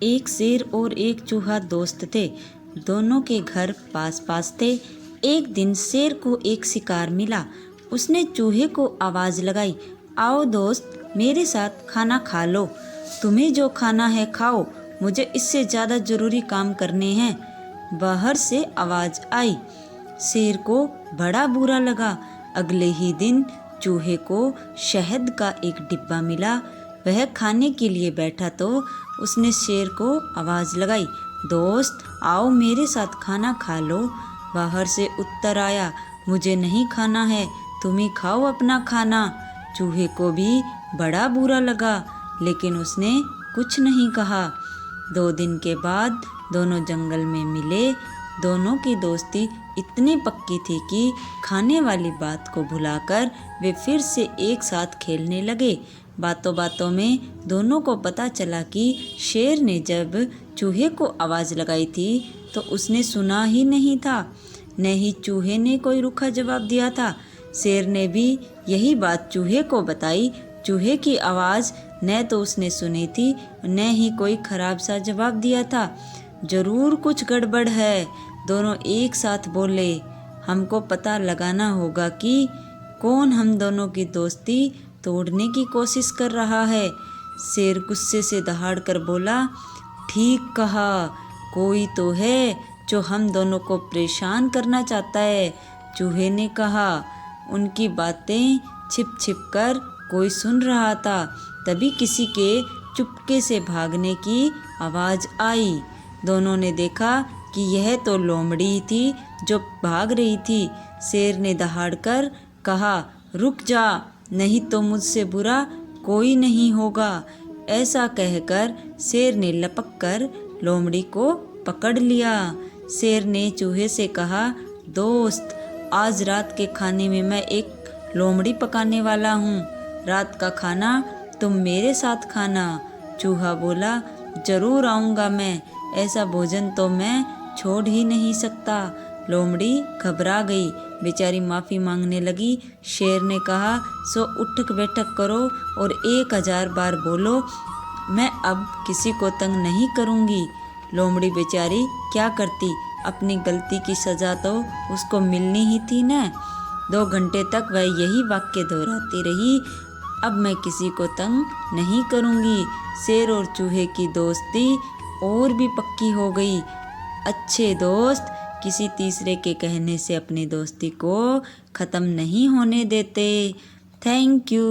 एक शेर और एक चूहा दोस्त थे। दोनों के घर पास पास थे। एक दिन शेर को एक शिकार मिला। उसने चूहे को आवाज़ लगाई, आओ दोस्त, मेरे साथ खाना खा लो। तुम्हें जो खाना है खाओ, मुझे इससे ज़्यादा ज़रूरी काम करने हैं। बाहर से आवाज़ आई। शेर को बड़ा बुरा लगा। अगले ही दिन चूहे को शहद का एक डिब्बा मिला। वह खाने के लिए बैठा तो उसने शेर को आवाज़ लगाई, दोस्त आओ मेरे साथ खाना खा लो। बाहर से उत्तर आया, मुझे नहीं खाना है, तुम ही खाओ अपना खाना। चूहे को भी बड़ा बुरा लगा, लेकिन उसने कुछ नहीं कहा। 2 दिन के बाद दोनों जंगल में मिले। दोनों की दोस्ती इतनी पक्की थी कि खाने वाली बात को भुलाकर वे फिर से एक साथ खेलने लगे। बातों बातों में दोनों को पता चला कि शेर ने जब चूहे को आवाज़ लगाई थी तो उसने सुना ही नहीं था, न ही चूहे ने कोई रूखा जवाब दिया था। शेर ने भी यही बात चूहे को बताई। चूहे की आवाज़ न तो उसने सुनी थी, न ही कोई खराब सा जवाब दिया था। ज़रूर कुछ गड़बड़ है, दोनों एक साथ बोले। हमको पता लगाना होगा कि कौन हम दोनों की दोस्ती तोड़ने की कोशिश कर रहा है। शेर गुस्से से दहाड़ कर बोला, ठीक कहा, कोई तो है जो हम दोनों को परेशान करना चाहता है। चूहे ने कहा। उनकी बातें छिप छिप कर कोई सुन रहा था। तभी किसी के चुपके से भागने की आवाज़ आई। दोनों ने देखा कि यह तो लोमड़ी थी जो भाग रही थी। शेर ने दहाड़कर कहा, रुक जा, नहीं तो मुझसे बुरा कोई नहीं होगा। ऐसा कहकर शेर ने लपक कर लोमड़ी को पकड़ लिया। शेर ने चूहे से कहा, दोस्त आज रात के खाने में मैं एक लोमड़ी पकाने वाला हूँ। रात का खाना तुम मेरे साथ खाना। चूहा बोला, जरूर आऊँगा मैं, ऐसा भोजन तो मैं छोड़ ही नहीं सकता। लोमड़ी घबरा गई, बेचारी माफ़ी मांगने लगी। शेर ने कहा, सो उठक बैठक करो और 1000 बार बोलो, मैं अब किसी को तंग नहीं करूँगी। लोमड़ी बेचारी क्या करती, अपनी गलती की सज़ा तो उसको मिलनी ही थी न। 2 घंटे तक वह यही वाक्य दोहराती रही, अब मैं किसी को तंग नहीं करूँगी। शेर और चूहे की दोस्ती और भी पक्की हो गई। अच्छे दोस्त किसी तीसरे के कहने से अपनी दोस्ती को ख़त्म नहीं होने देते। Thank you.